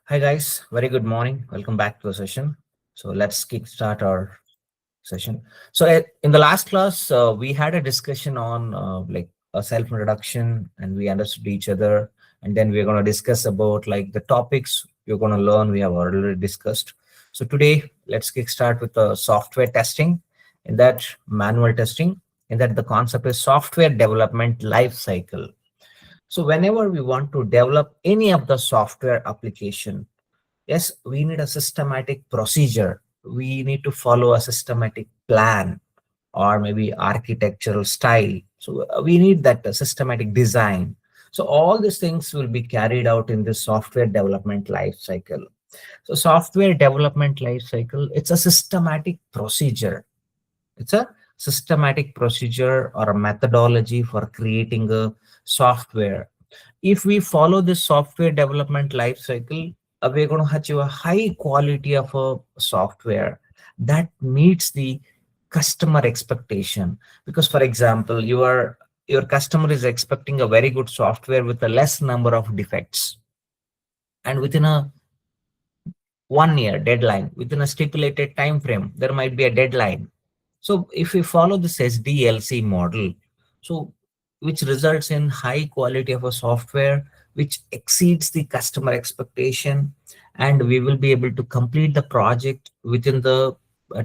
Hi guys, very good morning. Welcome back to the session. So let's kick start our session. So in the last class, we had a discussion on like a self introduction, and we understood each other. And then we're going to discuss about like the topics you're going to learn. We have already discussed. So today, let's kick start with the software testing. In that, manual testing. In that, the concept is software development life cycle. So whenever we want to develop any of the software application, yes, we need a systematic procedure. We need to follow a systematic plan or maybe architectural style. So we need that systematic design. So all these things will be carried out in the software development life cycle. So software development life cycle, it's a systematic procedure. It's a systematic procedure or a methodology for creating a software. If we follow this software development life cycle, we're going to achieve a high quality of a software that meets the customer expectation. Because for example, your customer is expecting a very good software with a less number of defects, and within a 1 year deadline, within a stipulated time frame, there might be a deadline. So if we follow this SDLC model, so which results in high quality of a software which exceeds the customer expectation, and we will be able to complete the project within the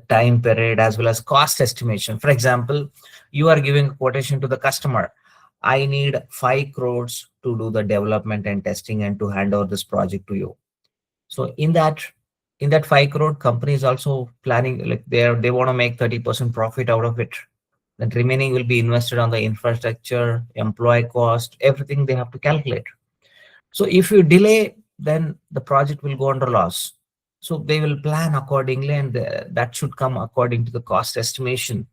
time period as well as cost estimation. For example, you are giving a quotation to the customer. I need 5 crores to do the development and testing and to hand over this project to you. So in that 5 crore, company is also planning, like they want to make 30% profit out of it. Then remaining will be invested on the infrastructure, employee cost, everything they have to calculate. So if you delay, then the project will go under loss. So they will plan accordingly, and that should come according to the cost estimation.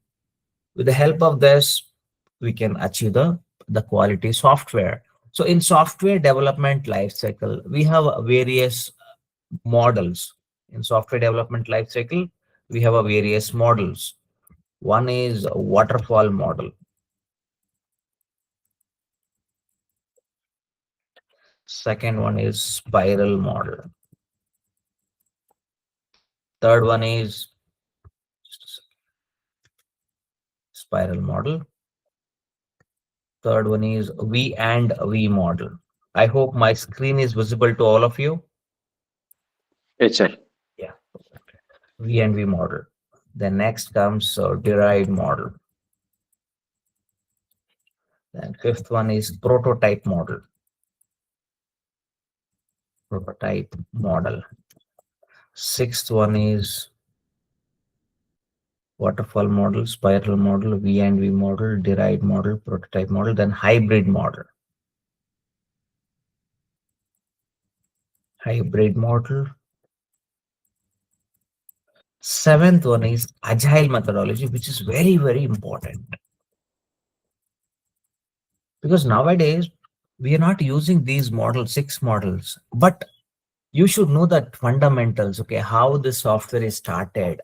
With the help of this, we can achieve the quality software. So in software development lifecycle, we have various models. In software development lifecycle, we have a various models. One is a waterfall model. Second one is spiral model. Third one is spiral model. Third one is V and V model. I hope my screen is visible to all of you. Yes, sir. Yeah, V and V model. Then next comes derived model. Then fifth one is prototype model. Prototype model. Sixth one is waterfall model, spiral model, V and V model, derived model, prototype model, then hybrid model. Hybrid model. Seventh one is agile methodology, which is very, very important. Because nowadays we are not using these models, 6 models, but you should know that fundamentals, okay, how the software is started.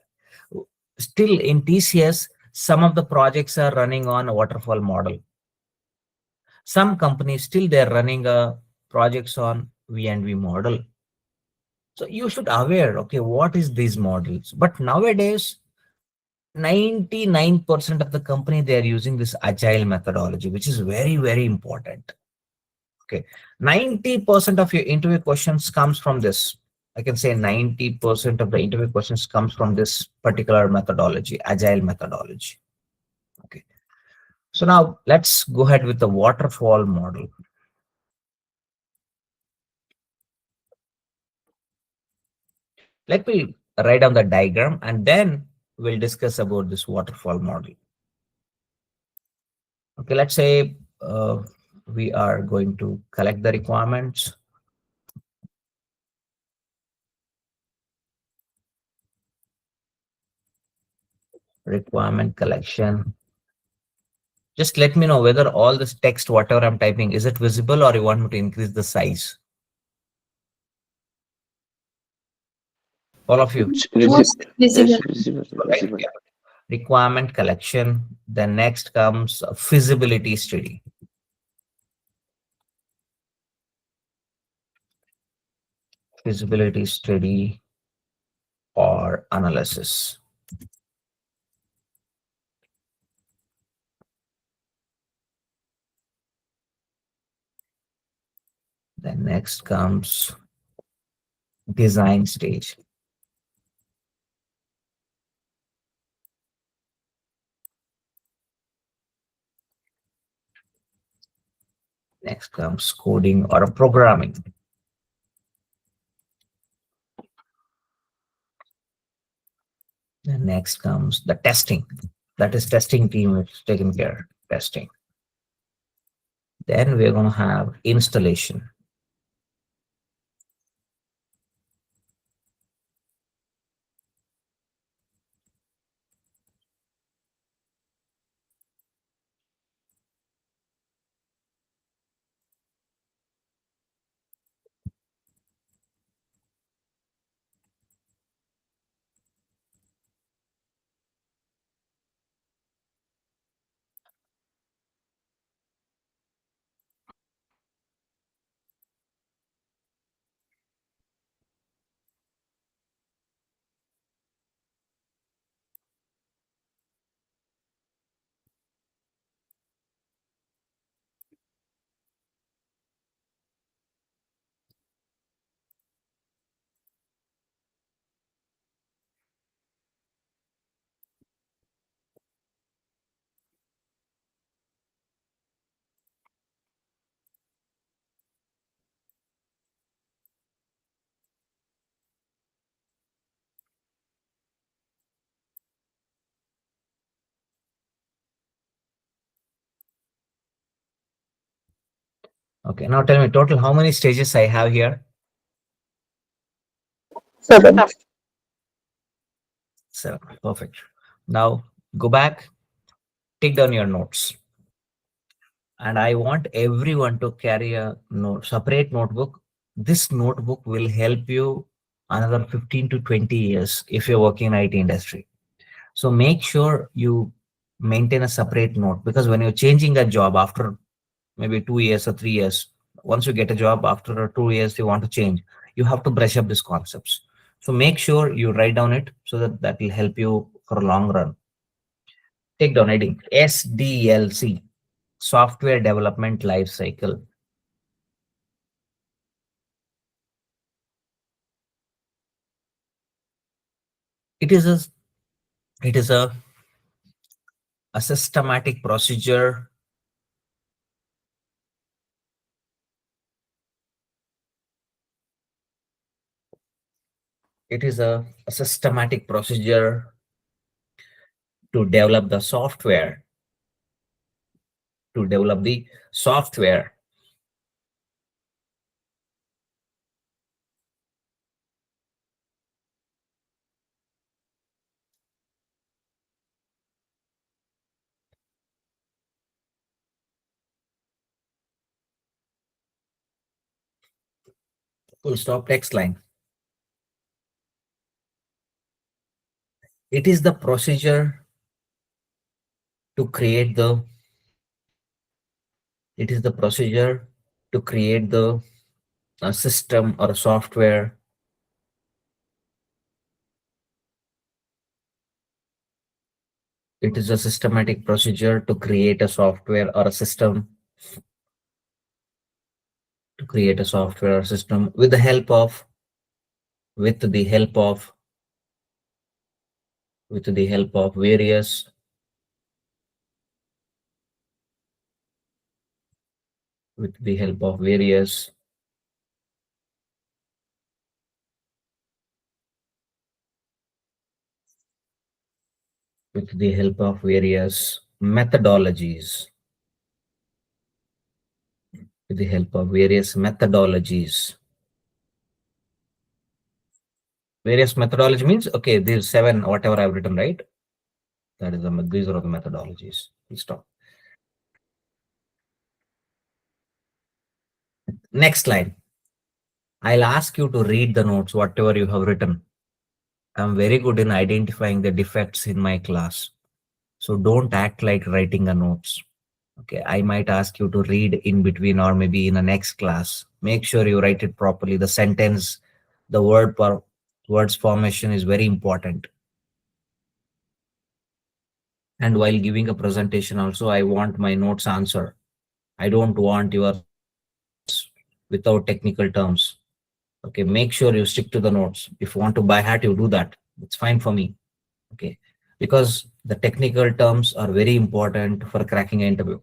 Still in TCS, some of the projects are running on a waterfall model. Some companies still they're running projects on V and V model. So you should aware, okay, what is these models? But nowadays, 99% of the company they are using this agile methodology, which is very, very important. Okay, 90% of your interview questions comes from this. I can say 90% of the interview questions comes from this particular methodology, agile methodology. Okay, so now let's go ahead with the waterfall model. Let me write down the diagram and then we'll discuss about this waterfall model. Okay, let's say we are going to collect the requirements. Requirement collection. Just let me know whether all this text, whatever I'm typing, is it visible or you want me to increase the size? All of you. It's Most yes, visible. Right? visible. Yeah. Requirement collection. Then next comes a feasibility study. feasibility study or analysis. Then next comes design stage. Next comes coding or programming. Then next comes the testing. That is testing team is taking care testing. Then we're going to have installation. Okay, now tell me total how many stages I have here? 7. 7. Perfect. Now go back, take down your notes. And I want everyone to carry a separate notebook. This notebook will help you another 15 to 20 years if you're working in IT industry. So make sure you maintain a separate note, because when you're changing a job after maybe 2 years or 3 years, once you get a job after 2 years, you want to change, you have to brush up these concepts. So make sure you write down it so that that will help you for a long run. Take down heading SDLC, software development life cycle. It is a systematic procedure a systematic procedure to develop the software full stop. Text line. It is the procedure to create the a system or a software. It is a systematic procedure to create a software or a system, with the help of various methodologies. Various methodology means, okay, there's 7 whatever I've written, right? That is these are the methodologies. We'll stop. Next line. I'll ask you to read the notes, whatever you have written. I'm very good in identifying the defects in my class. So don't act like writing a notes. Okay, I might ask you to read in between or maybe in the next class. Make sure you write it properly. The sentence the words formation is very important. And while giving a presentation also, I want my notes answer. I don't want yours without technical terms. Okay, make sure you stick to the notes. If you want to buy hat, you do that. It's fine for me. Okay, because the technical terms are very important for cracking an interview.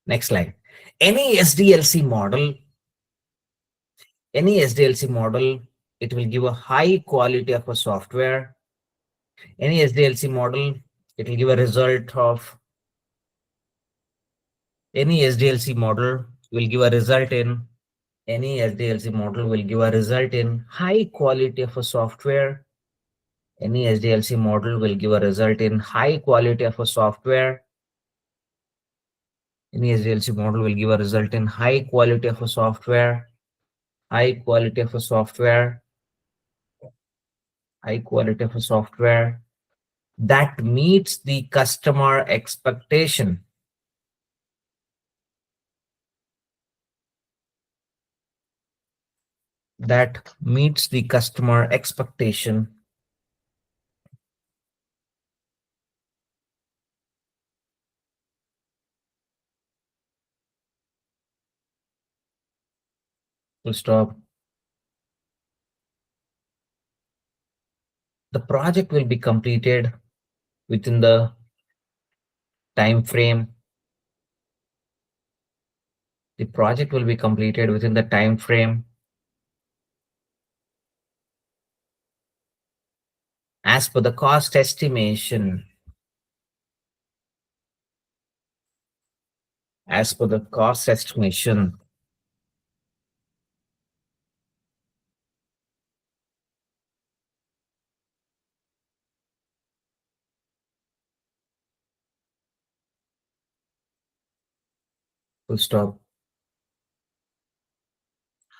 Next slide. Any SDLC model, it will give a high quality of a software. Any SDLC model, it will give a result of any SDLC model will give a result in any SDLC model will give a result in high quality of a software. Any SDLC model will give a result in high quality of a software. Any SDLC model will give a result in high quality of a software. High quality of a software. High quality of a software that meets the customer expectation. That meets the customer expectation. Full stop. The project will be completed within the time frame. The project will be completed within the time frame as per the cost estimation. As per the cost estimation. Full stop.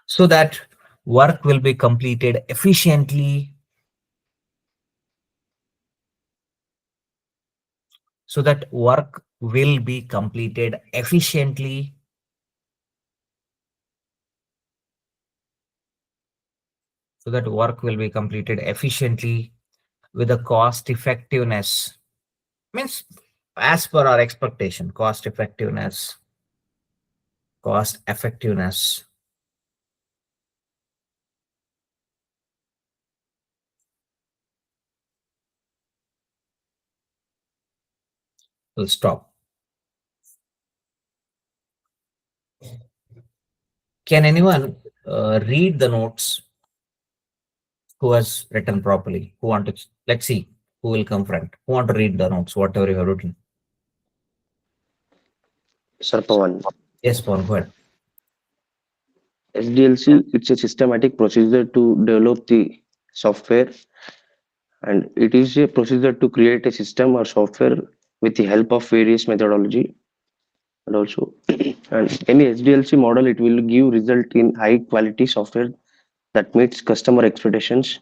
So that work will be completed efficiently. So that work will be completed efficiently. So that work will be completed efficiently with a cost effectiveness. Means as per our expectation, cost effectiveness. Cost effectiveness. Full stop. Can anyone read the notes who has written properly? Who want to? Let's see who will come front. Who want to read the notes, whatever you have written? Sir Pawan. Yes, Pawan, go ahead. SDLC, it's a systematic procedure to develop the software, and it is a procedure to create a system or software with the help of various methodology. And also, and any SDLC model, it will give result in high quality software that meets customer expectations.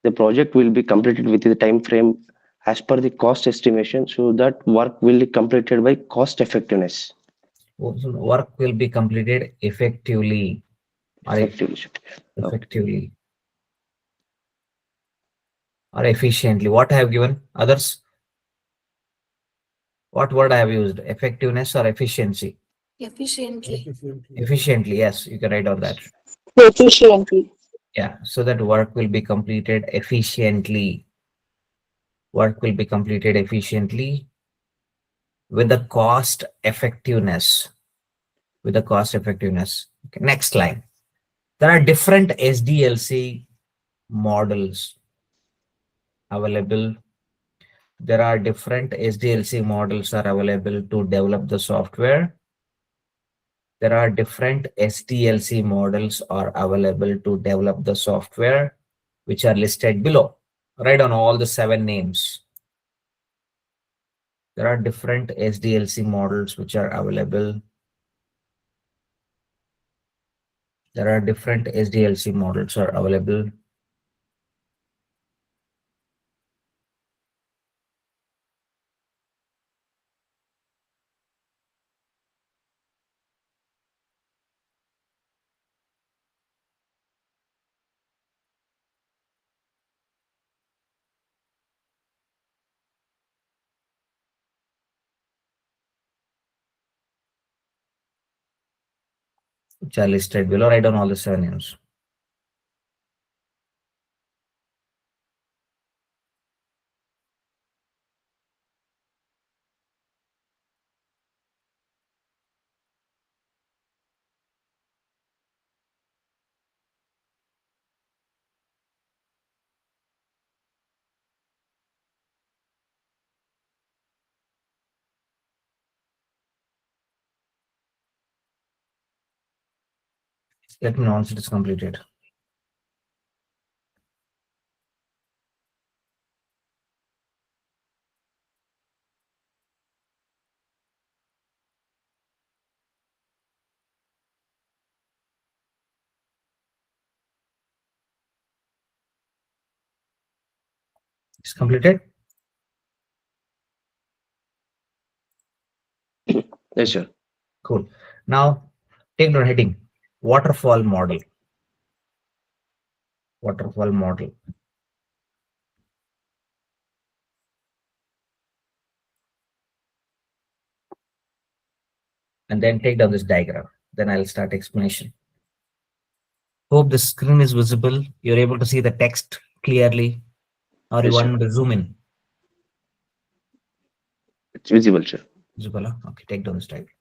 The project will be completed within the time frame as per the cost estimation, so that work will be completed by cost effectiveness. Work will be completed effectively. Effectively. Effectively or efficiently. What I have given? Others? What word I have used? Effectiveness or efficiency? Efficiently. Efficiently, yes, you can write on that. Efficiently. Yeah, so that work will be completed efficiently. Work will be completed efficiently with the cost effectiveness. With the cost effectiveness. Okay, next line. There are different SDLC models available. There are different SDLC models are available to develop the software. There are different SDLC models are available to develop the software, which are listed below. Write on all the 7 names. There are different SDLC models which are available. There are different SDLC models are available. which are listed below. Write down all the 7 names. Let me know once it is completed. It's completed. Yes, sir. Cool. Now take down heading waterfall model. Waterfall model. And then take down this diagram. Then I'll start explanation. Hope the screen is visible. You're able to see the text clearly. Or you Yes, want sir. me to zoom in? It's visible, sir. Visible, huh? Okay, take down this diagram.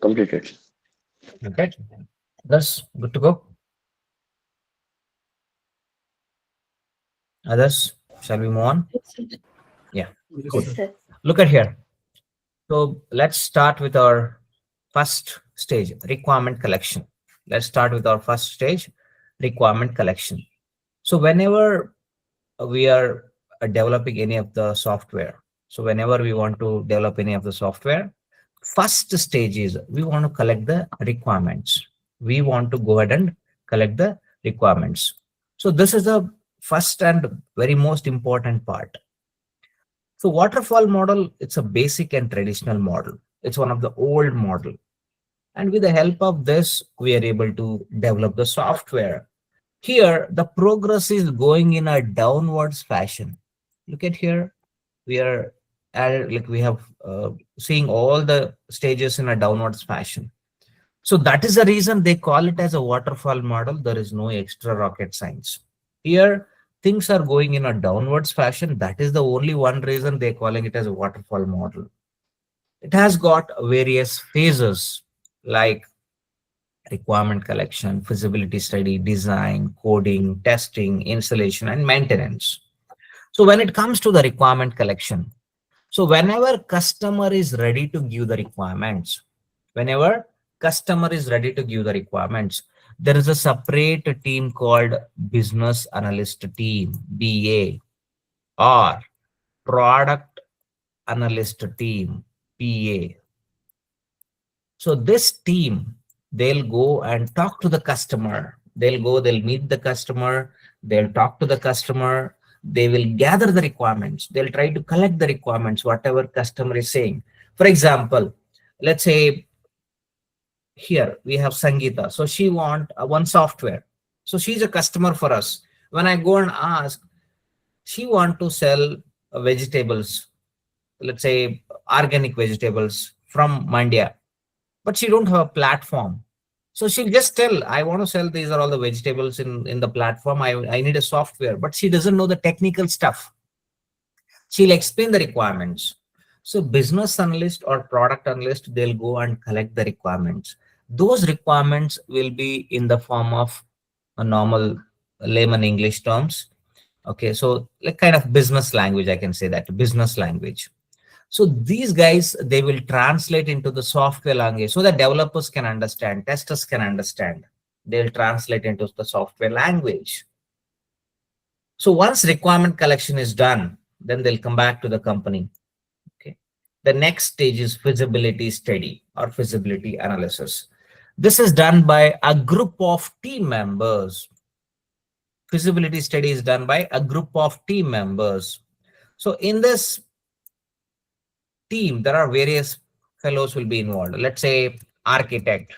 Completed. Okay. Others, good to go. Others, shall we move on? Yeah. Cool. Yes, sir. Look at here. So let's start with our first stage, requirement collection. Let's start with our first stage, requirement collection. So whenever we are developing any of the software, so whenever we want to develop any of the software, first stage is we want to collect the requirements. We want to go ahead and collect the requirements. So this is the first and very most important part. So waterfall model, it's a basic and traditional model. It's one of the old model. And with the help of this, we are able to develop the software. Here, the progress is going in a downwards fashion. Look at here. We are like we have seeing all the stages in a downwards fashion. So that is the reason they call it as a waterfall model. There is no extra rocket science. Here, things are going in a downwards fashion. That is the only one reason they're calling it as a waterfall model. It has got various phases like requirement collection, feasibility study, design, coding, testing, installation, and maintenance. So when it comes to the requirement collection, so whenever customer is ready to give the requirements, whenever customer is ready to give the requirements, there is a separate team called business analyst team, BA, or product analyst team, PA. So this team, they'll go and talk to the customer. They'll meet the customer, they'll talk to the customer, they will gather the requirements, they'll try to collect the requirements, whatever customer is saying. For example, let's say here we have Sangeeta. So she want one software. So she's a customer for us. When I go and ask, she want to sell vegetables, let's say organic vegetables from Mandya, but she don't have a platform. So she'll just tell, I want to sell, these are all the vegetables in the platform. I need a software, but she doesn't know the technical stuff. She'll explain the requirements. So business analyst or product analyst, they'll go and collect the requirements. Those requirements will be in the form of a normal layman English terms. Okay, so like kind of business language, I can say that, business language. So these guys, they will translate into the software language so that developers can understand, testers can understand. They'll translate into the software language. So once requirement collection is done, then they'll come back to the company. Okay. The next stage is feasibility study or feasibility analysis. This is done by a group of team members. Feasibility study is done by a group of team members. So in this team, there are various fellows will be involved. Let's say architect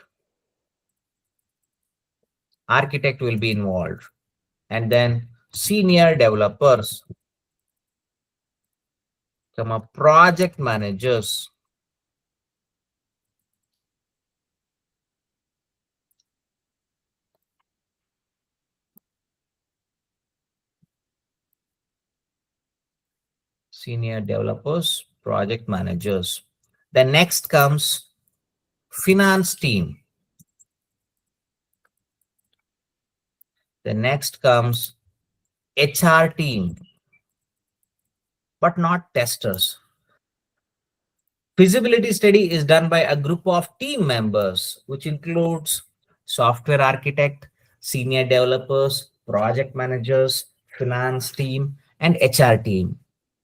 will be involved, and then senior developers, project managers, project managers. Then next comes finance team. The next comes HR team, but not testers. Feasibility study is done by a group of team members, which includes software architect, senior developers, project managers, finance team, and HR team.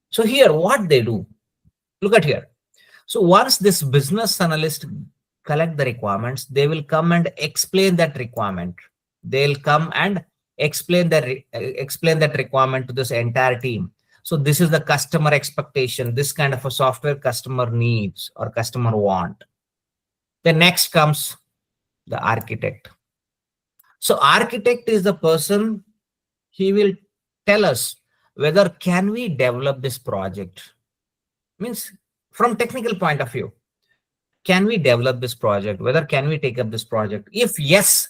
So here, what they do, look at here. So once this business analyst collect the requirements, they will come and explain that requirement. They'll come and explain that requirement to this entire team. So this is the customer expectation, this kind of a software customer needs or customer want. Then next comes the architect. So architect is the person, he will tell us whether can we develop this project. Means from technical point of view, can we develop this project? Whether can we take up this project? If yes,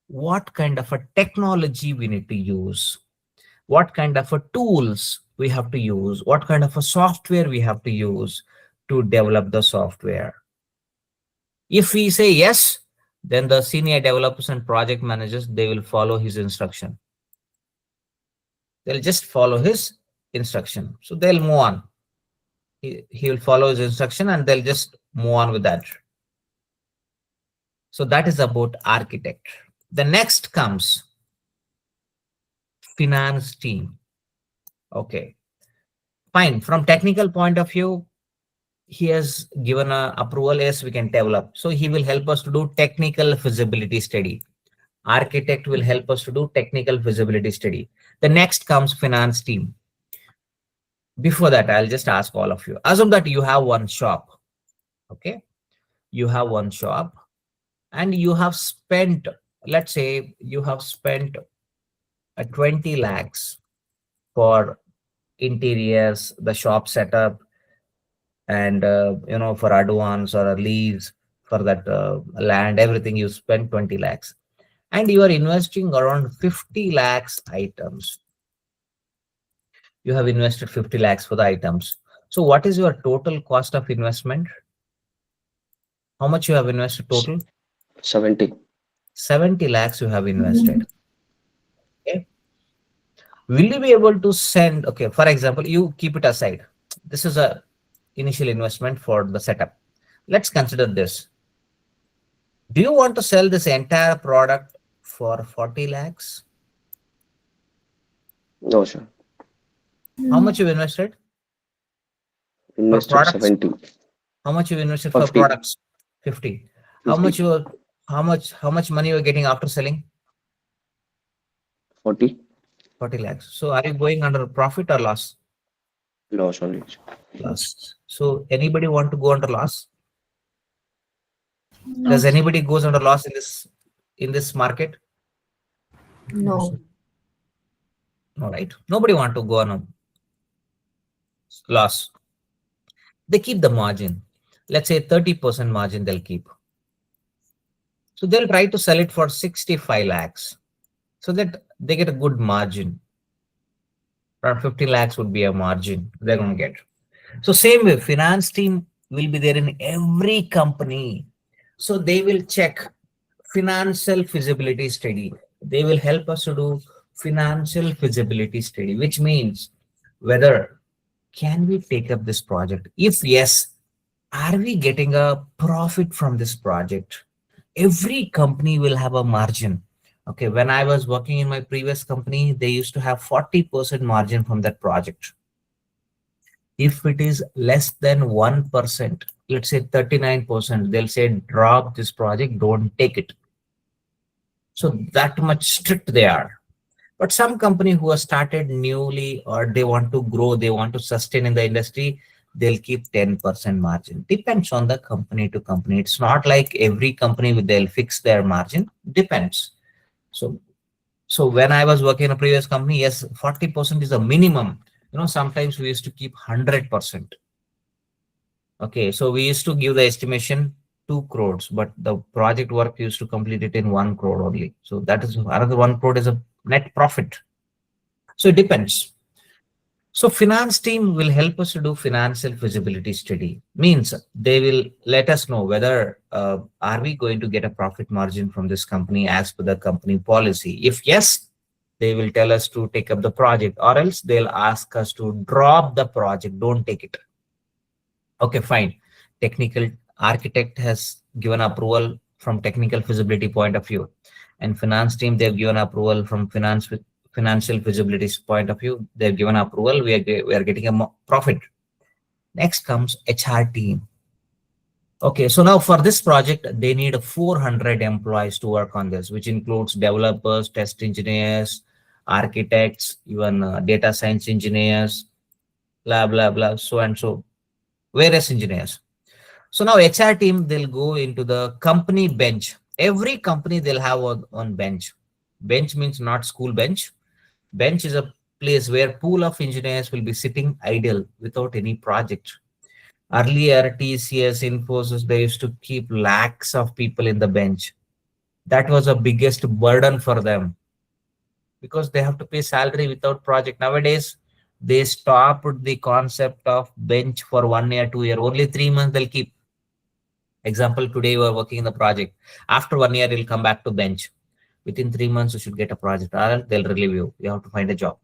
what kind of a technology we need to use? What kind of a tools we have to use? What kind of a software we have to use to develop the software? If we say yes, then the senior developers and project managers, they will follow his instruction. They'll just follow his instruction. So they'll move on. He will follow his instruction and they'll just move on with that. So that is about architect. The next comes finance team. Okay, fine. From technical point of view, he has given a approval, yes, we can develop. So he will help us to do technical feasibility study. Architect will help us to do technical feasibility study. The next comes finance team. Before that, I'll just ask all of you. Assume that you have one shop. Okay, you have one shop and you have spent, let's say you have spent 20 lakhs for interiors, the shop setup, and for advance or a lease for that land, everything you spend 20 lakhs. And you are investing around 50 lakhs items. You have invested 50 lakhs for the items. So what is your total cost of investment? How much you have invested total? 70 lakhs you have invested. Okay. Will you be able to send, okay, for example, you keep it aside. This is a initial investment for the setup. Let's consider this. Do you want to sell this entire product for 40 lakhs? No, sir. How much you invested for Invested products? 70. How much you invested for 50. products? 50. How 50. much you how much money you are getting after selling? 40. 40 lakhs. So are you going under profit or loss? Loss only. Loss. So anybody want to go under loss? No. Does anybody goes under loss in this market? No. No, right? Nobody want to go on a loss. They keep the margin. Let's say 30% margin they'll keep. So they'll try to sell it for 65 lakhs so that they get a good margin. Around 50 lakhs would be a margin they're going to get. So same way, finance team will be there in every company. So they will check financial feasibility study. They will help us to do financial feasibility study, which means whether can we take up this project? If yes, are we getting a profit from this project? Every company will have a margin. Okay, when I was working in my previous company, they used to have 40% margin from that project. If it is less than 1%, let's say 39%, they'll say drop this project, don't take it. So that much strict they are. But some company who have started newly or they want to grow, they want to sustain in the industry, they'll keep 10% margin. Depends on the company to company. It's not like every company they'll fix their margin. Depends. So when I was working in a previous company, yes, 40% is a minimum. Sometimes we used to keep 100%. Okay, so we used to give the estimation 2 crores, but the project work used to complete it in 1 crore only. So that is another 1 crore is a net profit. So it depends. So finance team will help us to do financial feasibility study. Means they will let us know whether are we going to get a profit margin from this company as per the company policy. If yes, they will tell us to take up the project, or else they'll ask us to drop the project, don't take it. Okay, fine. Technical architect has given approval from technical feasibility point of view, and finance team, they've given approval from financial feasibility point of view. They've given approval. We are getting a profit. Next comes HR team. Okay, so now for this project, they need 400 employees to work on this, which includes developers, test engineers, architects, even data science engineers, blah, blah, blah, so and so, various engineers. So now HR team, they'll go into the company bench. Every company they'll have on bench. Bench means not school bench. Bench is a place where pool of engineers will be sitting idle without any project. Earlier, TCS, Infosys, they used to keep lakhs of people in the bench. That was the biggest burden for them because they have to pay salary without project. Nowadays, they stopped the concept of bench for 1 year, 2 year. Only 3 months they'll keep. Example, today you are working in the project. After 1 year, you'll come back to bench. Within 3 months, you should get a project, or else they'll relieve you. You have to find a job.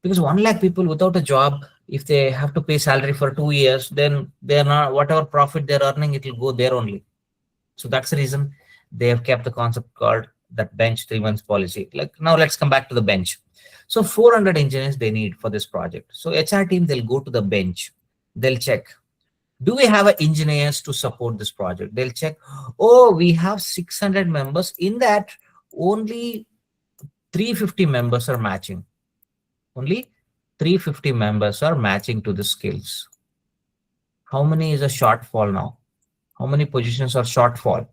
Because 1 lakh people without a job, if they have to pay salary for 2 years, then they're not, whatever profit they're earning, it will go there only. So that's the reason they have kept the concept called that bench 3 months policy. Like now let's come back to the bench. So 400 engineers they need for this project. So HR team, they'll go to the bench. They'll check, do we have engineers to support this project? They'll check, oh, we have 600 members. In that, only 350 members are matching. Only 350 members are matching to the skills. How many is a shortfall now? How many positions are shortfall?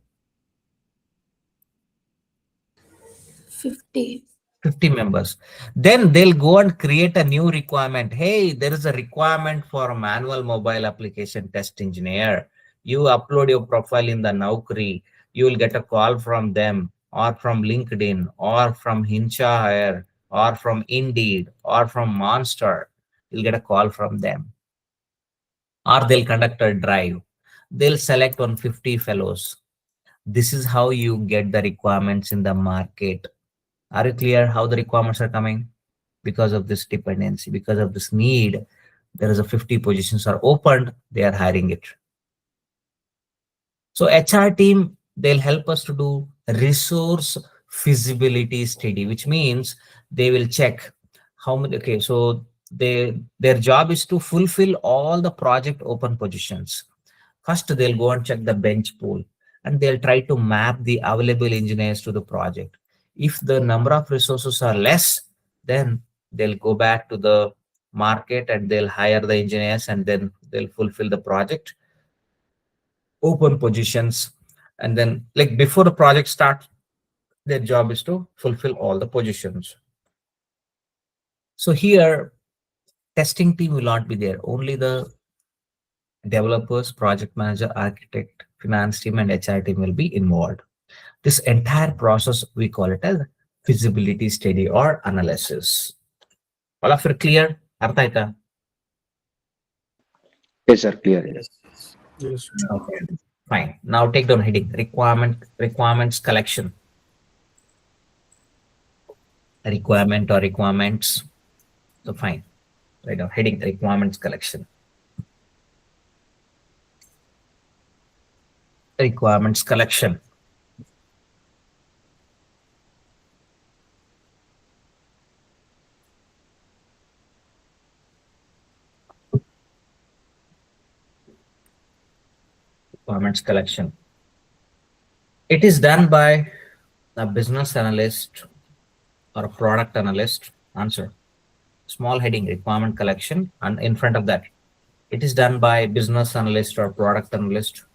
50. 50 members. Then they'll go and create a new requirement. Hey, there is a requirement for a manual mobile application test engineer. You upload your profile in the Naukri. You will get a call from them, or from LinkedIn, or from Hinchahire, or from Indeed, or from Monster. You'll get a call from them. Or they'll conduct a drive. They'll select on 50 fellows. This is how you get the requirements in the market. Are you clear how the requirements are coming? Because of this dependency, because of this need, there is a 50 positions are opened, they are hiring it. So HR team, they'll help us to do resource feasibility study, which means they will check how many. Okay, so their job is to fulfill all the project open positions. First, they'll go and check the bench pool, and they'll try to map the available engineers to the project. If the number of resources are less, then they'll go back to the market and they'll hire the engineers, and then they'll fulfill the project open positions. And then, like, before the project starts, their job is to fulfill all the positions. So here, testing team will not be there. Only the developers, project manager, architect, finance team, and HR team will be involved. This entire process, we call it as feasibility study or analysis. All of it clear? Artha aita? Yes, sir. Clear. Yes. Okay. Fine. Now take down heading requirements collection. Requirement or requirements. So fine. Right now, heading requirements collection. Requirements collection. Requirements collection. It is done by a business analyst or a product analyst. Answer. Small heading requirement collection, and in front of that, it is done by business analyst or product analyst.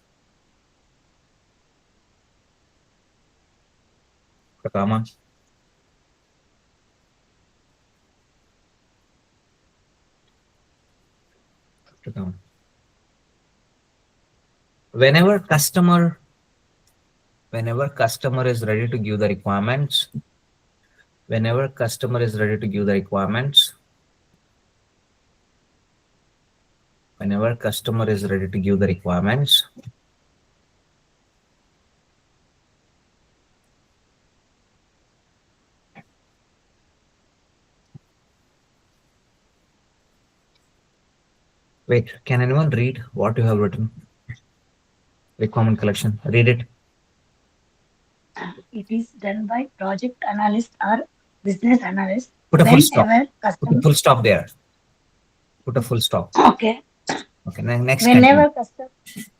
Comma. Whenever customer is ready to give the requirements, whenever customer is ready to give the requirements, whenever customer is ready to give the requirements, wait, can anyone read what you have written? Requirement collection, read it. It is done by project analyst or business analyst. Put a full stop. Whenever Put a customer. full stop there. Put a full stop. Okay. Okay, next. Whenever customer.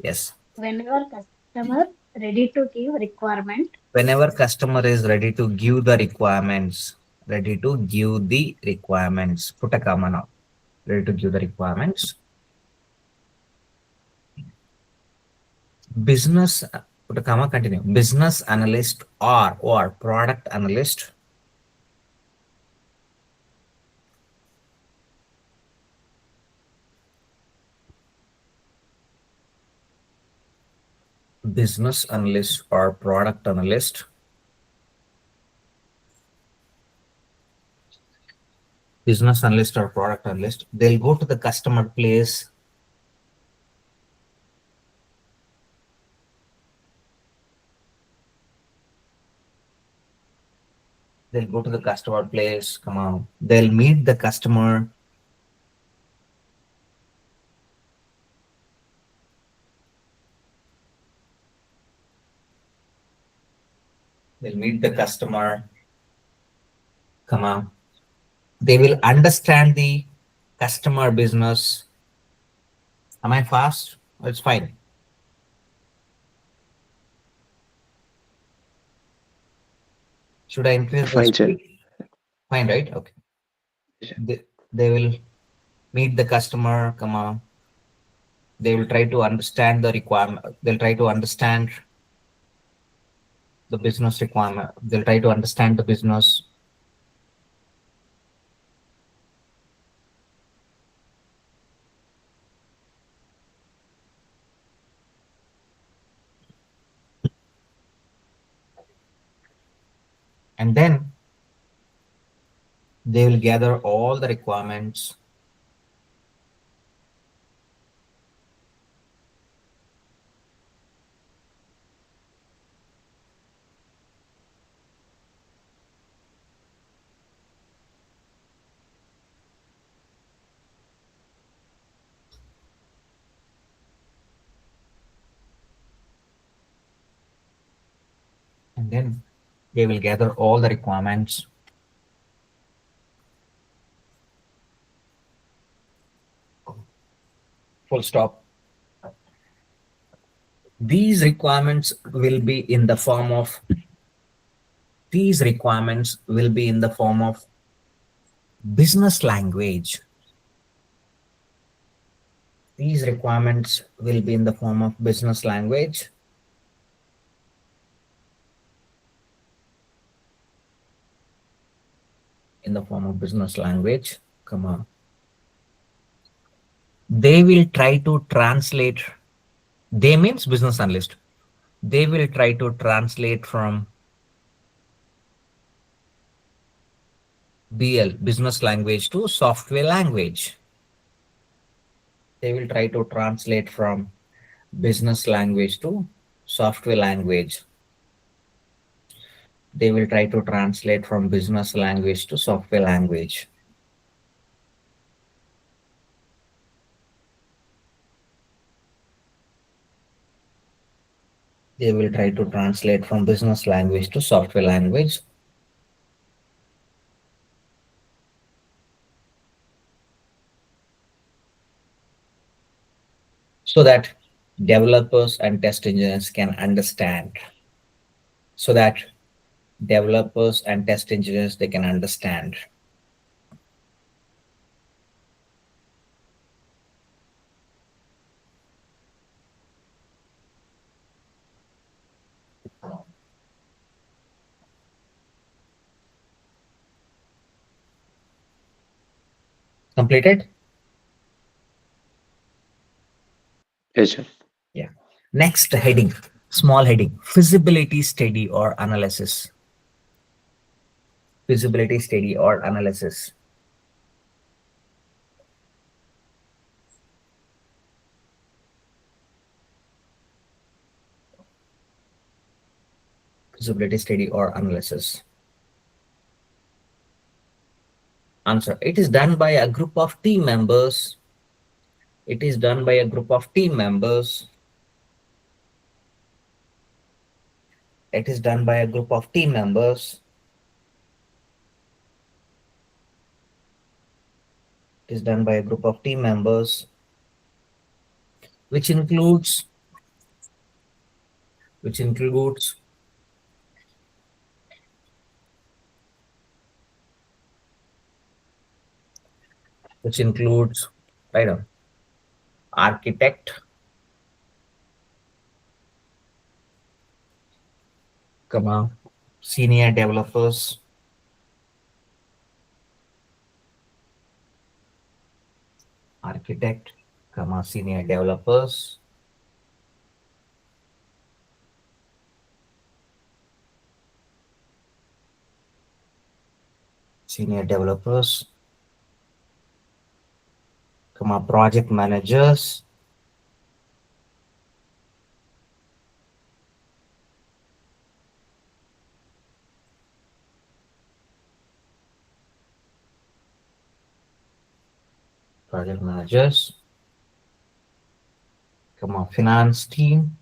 Yes. Whenever customer ready to give requirement. Whenever customer is ready to give the requirements, ready to give the requirements. Put a comma now. Ready to give the requirements. Business, put a comma, continue. Business analyst or product analyst. Business analyst or product analyst. Business analyst or product analyst. They'll go to the customer place. They'll go to the customer place. Come on. They'll meet the customer. They'll meet the customer. Come on. They will understand the customer business. Am I fast? It's fine. Should I increase the Fine, sir. speed? Fine, right? Okay. They will meet the customer, come on. They will try to understand the requirement. They'll try to understand the business requirement. They'll try to understand the business. And then they will gather all the requirements. And then they will gather all the requirements. Full stop. These requirements will be in the form of business language. These requirements will be in the form of business language. In the form of business language, come on. They will try to translate, they means business analyst. They will try to translate from BL, business language, to software language. They will try to translate from business language to software language. They will try to translate from business language to software language. They will try to translate from business language to software language. So that developers and test engineers can understand. So that developers and test engineers, they can understand. Completed? Yes, sir. Yeah. Next heading, small heading, feasibility study or analysis. Feasibility study or analysis. Feasibility study or analysis. Answer: it is done by a group of team members. It is done by a group of team members. It is done by a group of team members. It is done by a group of team members, which includes right now, architect, comma, senior developers, architect, comma, senior developers, comma, project managers, comma, finance team,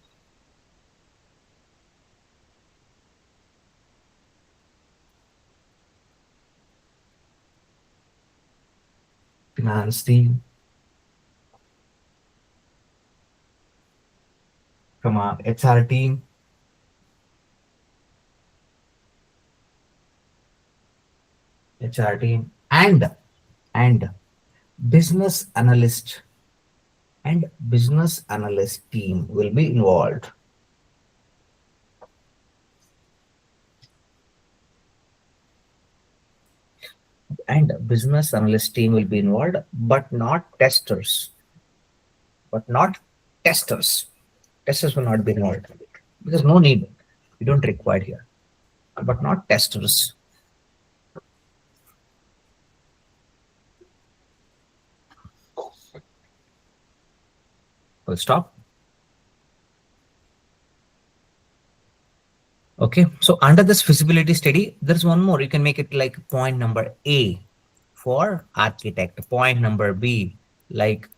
comma, HR team, and business analyst team will be involved. And business analyst team will be involved, but not testers. Testers will not be involved because no need. We don't require here. But not testers. Full stop. Okay, so under this feasibility study, there's one more. You can make it like point number A for architect, point number B like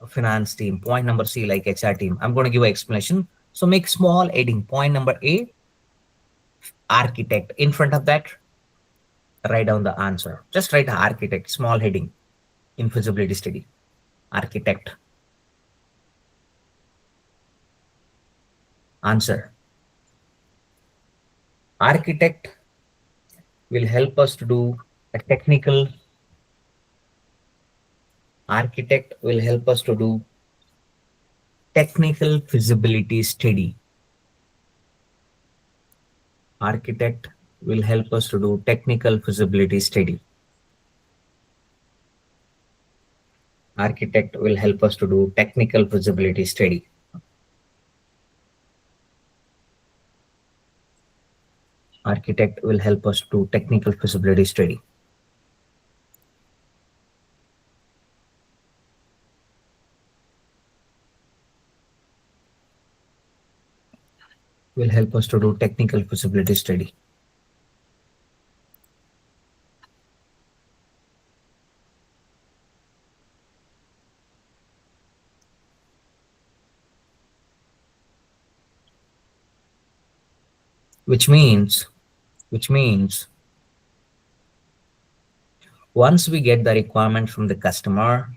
finance team, point number C like HR team. I'm going to give an explanation. So make small heading. Point number A, architect. In front of that, write down the answer. Just write architect, small heading in feasibility study. Architect. Answer. Architect will help us to do a technical. Architect will help us to do technical feasibility study. Architect will help us to do technical feasibility study. Architect will help us to do technical feasibility study. Architect will help us to technical feasibility study. Will help us to do technical feasibility study. Which means once we get the requirement from the customer,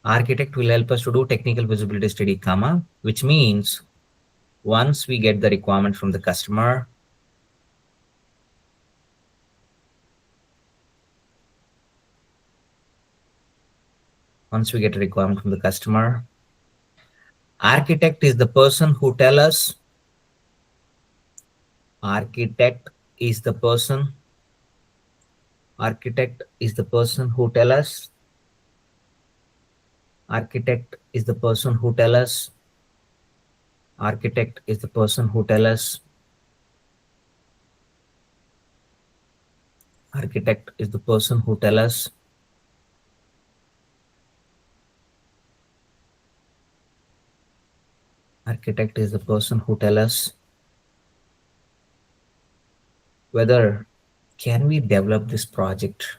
architect will help us to do technical feasibility study, comma, which means once we get the requirement from the customer, architect is the person who tell us, architect is the person who tell us, architect is the person who tell us, architect is the person who tell us, architect is the person who tell us, architect is the person who tell us whether can we develop this project.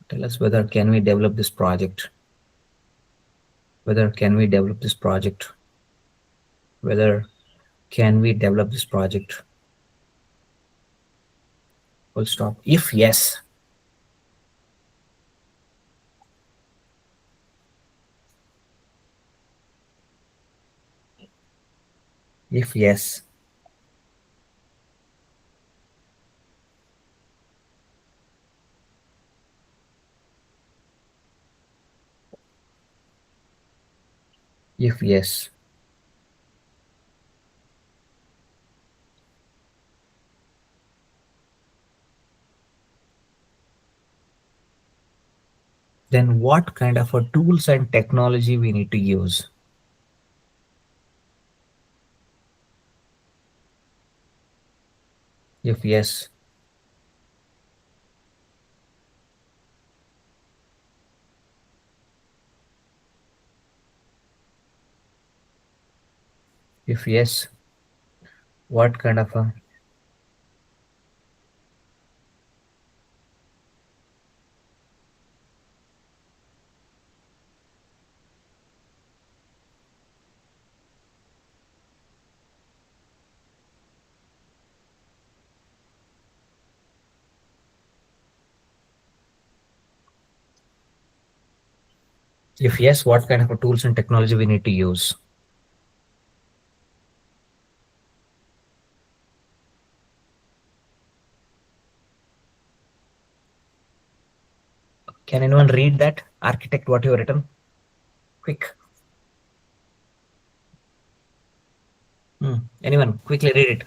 Tell us whether can we develop this project. Whether can we develop this project. Whether can we develop this project. Full stop. If yes, if yes, if yes, then what kind of a tools and technology we need to use? If yes, if yes, what kind of a if yes, what kind of a tools and technology we need to use? Can anyone read that? Architect, what you have written? Quick. Anyone quickly read it.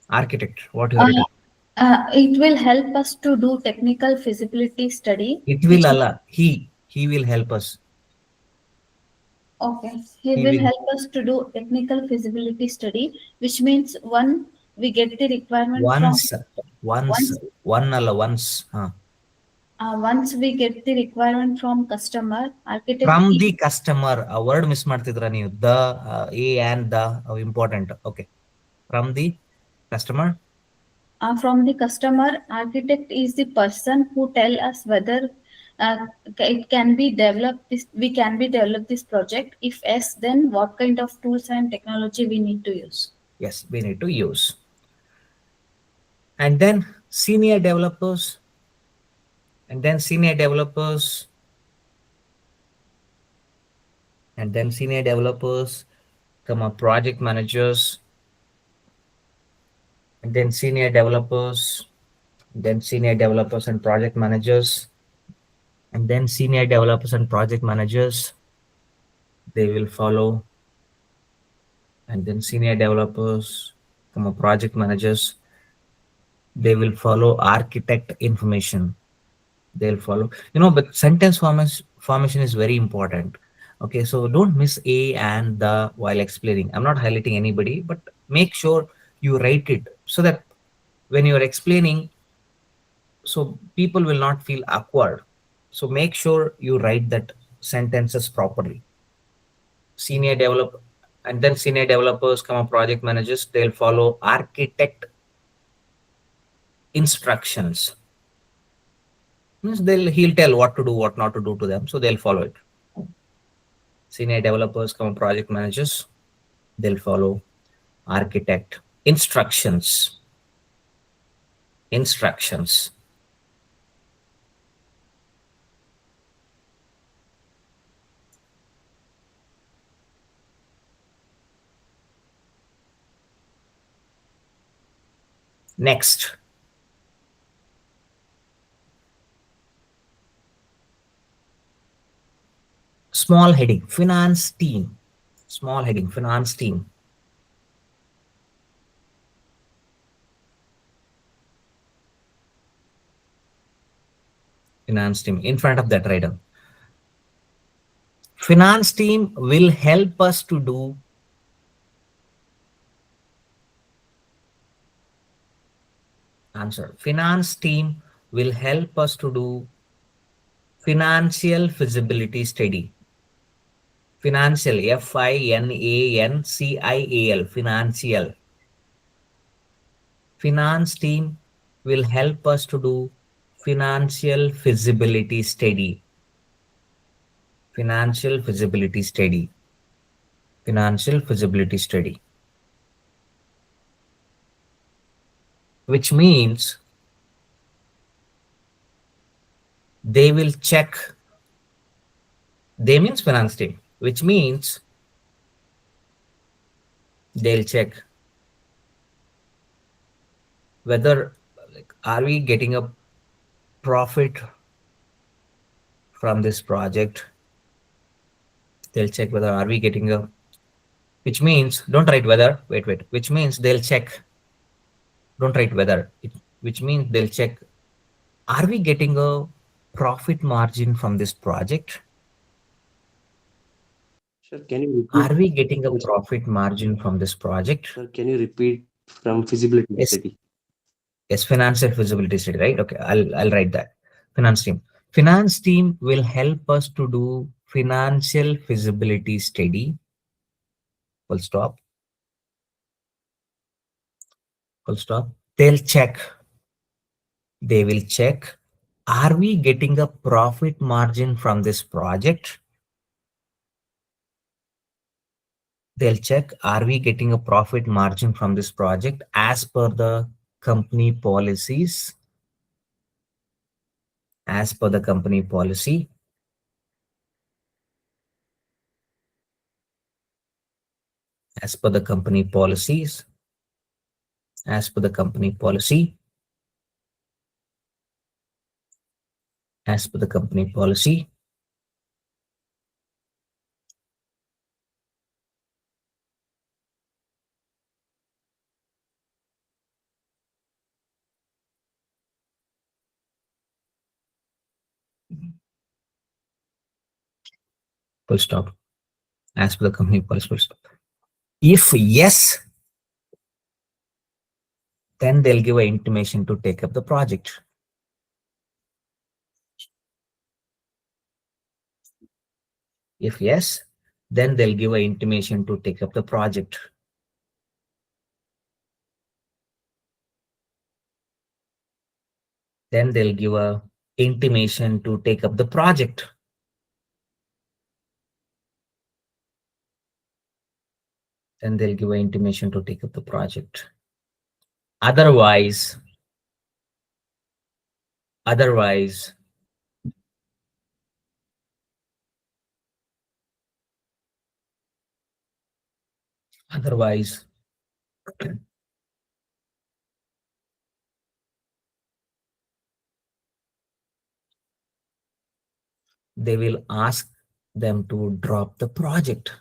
Architect, what you have written? It will help us to do technical feasibility study. It will Allah. He will help us. Okay. He will help us to do technical feasibility study, which means one, we get the requirement Once once we get the requirement from customer, architect from the customer. A word miss ಮಾಡ್ತಿದ್ರ ನೀವು. The a and the important. Okay. From the customer. From the customer, architect is the person who tell us whether it can be developed this we can be develop this project? If yes, then what kind of tools and technology we need to use? Yes, we need to use. And then senior developers, and then senior developers, and then senior developers, project managers, and then senior developers, then senior developers and project managers, and then senior developers and project managers, they will follow, and then senior developers, project managers, they will follow architect information. They'll follow, but sentence formation is very important. Okay, so don't miss a and the while explaining. I'm not highlighting anybody, but make sure you write it so that when you're explaining, so people will not feel awkward. So make sure you write that sentences properly. Senior developer, and then senior developers, project managers, they'll follow architect instructions. Means he'll tell what to do, what not to do to them, so they'll follow it. Senior developers, project managers, they'll follow architect instructions. Instructions. Next. Small heading, finance team. Small heading, finance team. Finance team. In front of that, writer. Finance team will help us to do answer. Finance team will help us to do financial feasibility study. Financial, FINANCIAL, financial. Finance team will help us to do financial feasibility study. Financial feasibility study. Financial feasibility study. Which means they will check. They means finance team, which means they'll check whether, like, are we getting a profit from this project? They'll check whether are we getting a, which means don't write whether, wait, which means they'll check, don't write whether, which means they'll check, are we getting a profit margin from this project? Sir, can you repeat? Are we getting a profit margin from this project? Sir, can you repeat from feasibility Yes. study? Yes, financial feasibility study, right? Okay, I'll write that. Finance team. Finance team will help us to do financial feasibility study. Full stop. Full stop. They'll check. They will check. Are we getting a profit margin from this project? They'll check. Are we getting a profit margin from this project as per the company policies? As per the company policy. As per the company policies. As per the company policy. As per the company policy. Full stop. As per the company policy. Full stop. If yes, then they'll give an intimation to take up the project. If yes, then they'll give an intimation to take up the project. Then they'll give a intimation to take up the project. Then they'll give an intimation to take up the project. Otherwise, otherwise, they will ask them to drop the project.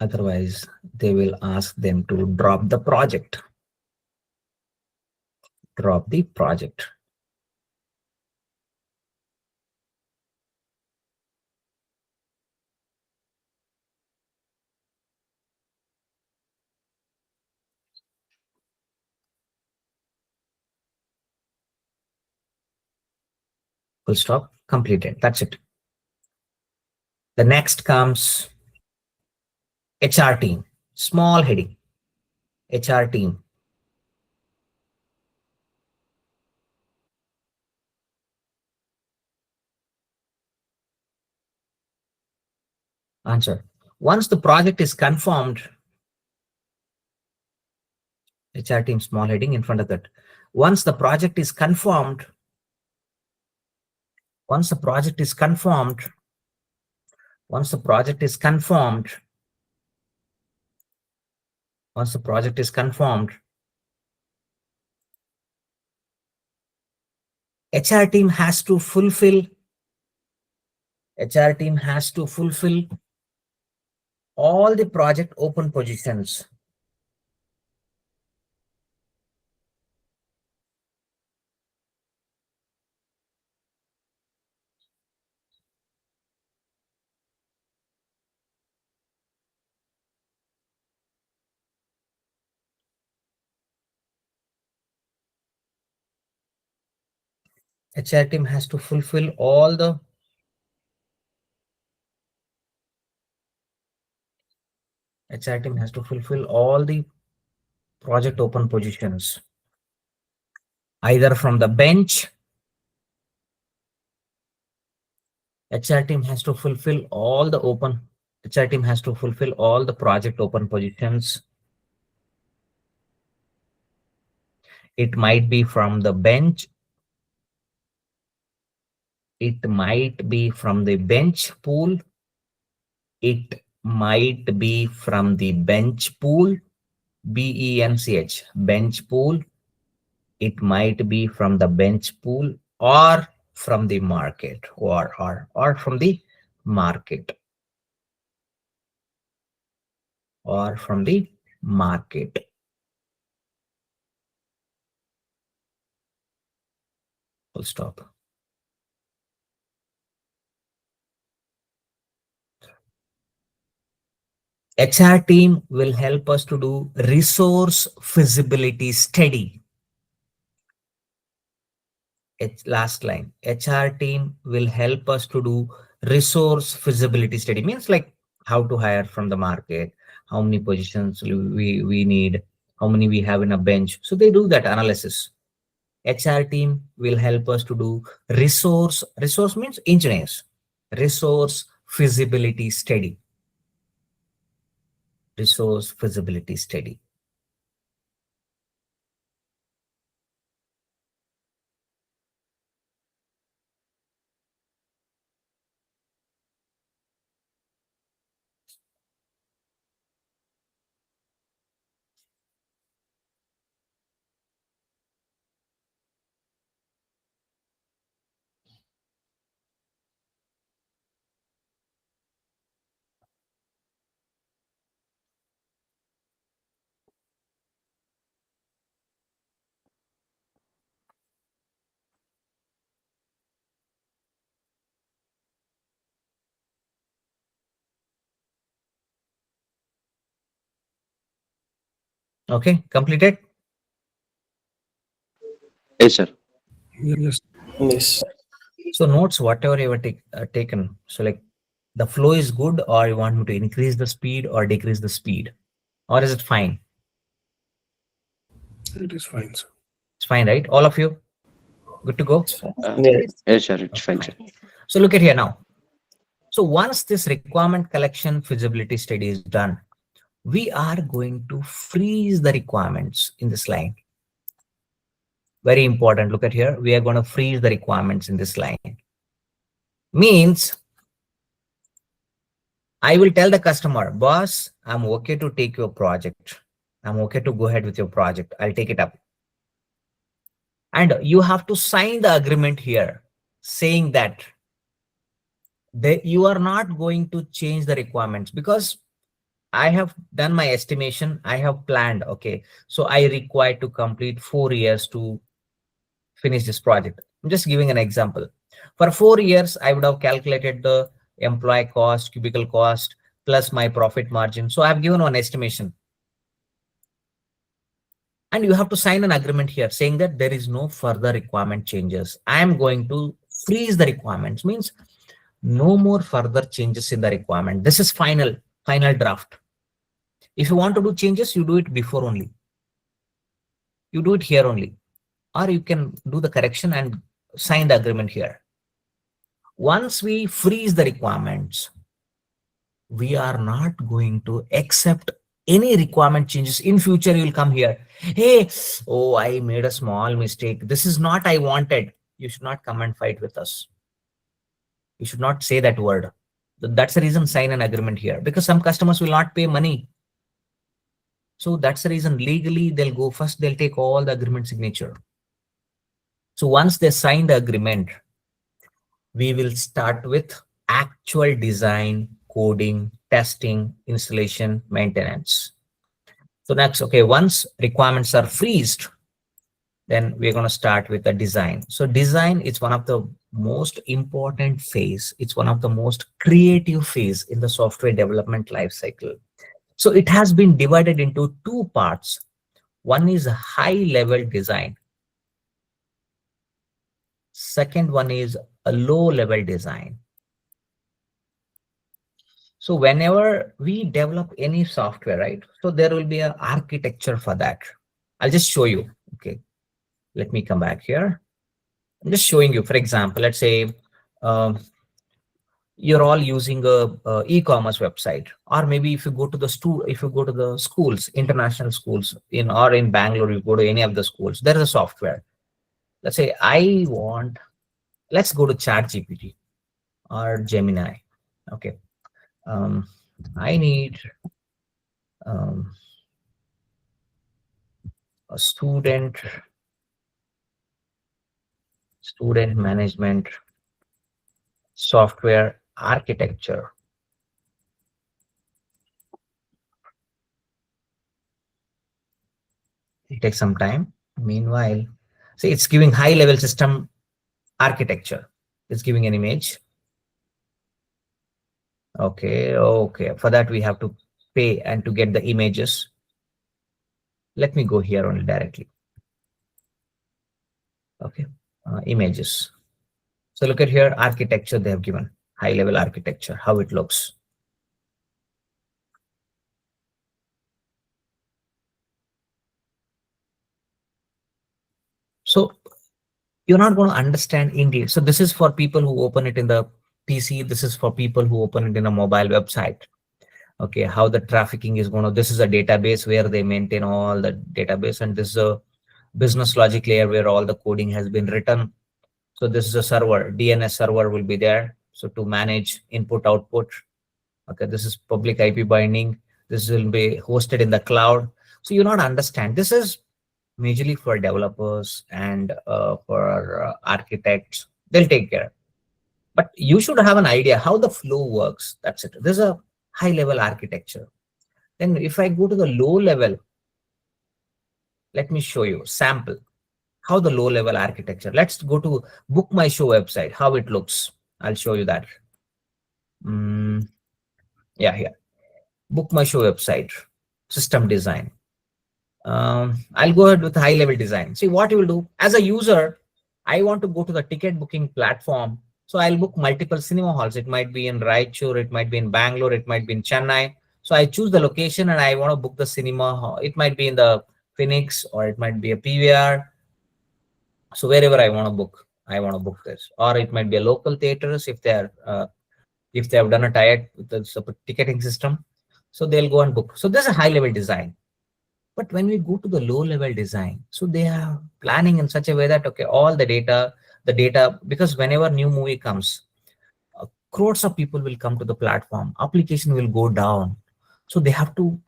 Otherwise, they will ask them to drop the project. Drop the project. Full stop. Completed. That's it. The next comes HR team. Small heading. HR team. Answer. Once the project is confirmed, HR team, small heading in front of that. Once the project is confirmed, once the project is confirmed, once the project is confirmed, once the project is confirmed, HR team has to fulfill, HR team has to fulfill all the project open positions. HR team has to fulfill all the HR team has to fulfill all the project open positions, either from the bench. HR team has to fulfill all the open. HR team has to fulfill all the project open positions. It might be from the bench. It might be from the bench pool. It might be from the bench pool. BENCH, bench pool. It might be from the bench pool or from the market, or from the market, or from the market. Full stop. HR team will help us to do resource feasibility study. Last line. HR team will help us to do resource feasibility study. Means like how to hire from the market, how many positions we need, how many we have in a bench. So they do that analysis. HR team will help us to do resource means engineers. Resource feasibility study. Resource feasibility study. Okay, completed. Yes, sir. Yes. Yes. So notes whatever you have taken. So like the flow is good, or you want me to increase the speed or decrease the speed, or is it fine? It is fine, sir. It's fine, right? All of you good to go? Yes, sir, it's fine, sir. So look at here now. So once this requirement collection feasibility study is done, we are going to freeze the requirements in this line. Very important. Look at here. We are going to freeze the requirements in this line. Means I will tell the customer, boss, I'm okay to take your project. I'm okay to go ahead with your project. I'll take it up. And you have to sign the agreement here saying that you are not going to change the requirements, because I have done my estimation. I have planned. Okay. So I require to complete 4 years to finish this project. I'm just giving an example. For 4 years, I would have calculated the employee cost, cubicle cost, plus my profit margin. So I've given one estimation. And you have to sign an agreement here saying that there is no further requirement changes. I am going to freeze the requirements, means no more further changes in the requirement. This is final draft. If you want to do changes, you do it before only. You do it here only. Or you can do the correction and sign the agreement here. Once we freeze the requirements, we are not going to accept any requirement changes. In future, you will come here. Hey, oh, I made a small mistake. This is not I wanted. You should not come and fight with us. You should not say that word. That's the reason sign an agreement here, because some customers will not pay money. So that's the reason legally they'll go first. They'll take all the agreement signature. So once they sign the agreement, we will start with actual design, coding, testing, installation, maintenance. So next, okay, once requirements are freezed, then we're going to start with the design. So design is one of the most important phase. It's one of the most creative phase in the software development life cycle. So it has been divided into two parts. One is a high-level design. Second one is a low-level design. So whenever we develop any software, right? So there will be an architecture for that. I'll just show you. Okay, let me come back here. I'm just showing you. For example, let's say you're all using a e-commerce website, or maybe if you go to the schools, international schools in Bangalore, you go to any of the schools, there is a software. Let's say let's go to ChatGPT or Gemini. Okay. I need a student management software architecture. It takes some time. Meanwhile, see, it's giving high-level system architecture. It's giving an image. Okay. For that, we have to pay and to get the images. Let me go here only directly. Okay. Images. So look at here, architecture they have given, high-level architecture, how it looks. So you're not going to understand English. So this is for people who open it in the PC. This is for people who open it in a mobile website. Okay, how the trafficking is going to, this is a database where they maintain all the database, and this is a business logic layer where all the coding has been written. So this is a server, DNS server will be there. So to manage input, output. Okay, this is public IP binding. This will be hosted in the cloud. So you not understand. This is majorly for developers and for architects. They'll take care. But you should have an idea how the flow works. That's it. There's a high-level architecture. Then if I go to the low level, let me show you sample how the low-level architecture. Let's go to Book My Show website, how it looks. I'll show you that. Yeah, here. Book My Show website, system design. I'll go ahead with high-level design. See what you will do. As a user, I want to go to the ticket booking platform. So I'll book multiple cinema halls. It might be in Raichur, it might be in Bangalore, it might be in Chennai. So I choose the location and I want to book the cinema hall. It might be in the Phoenix, or it might be a PVR. So wherever I want to book this, or it might be a local theaters if they have done a tie with the ticketing system, so they'll go and book. So there's a high level design. But when we go to the low level design, so they are planning in such a way that, okay, all the data, because whenever new movie comes, crores of people will come to the platform, application will go down. So they have to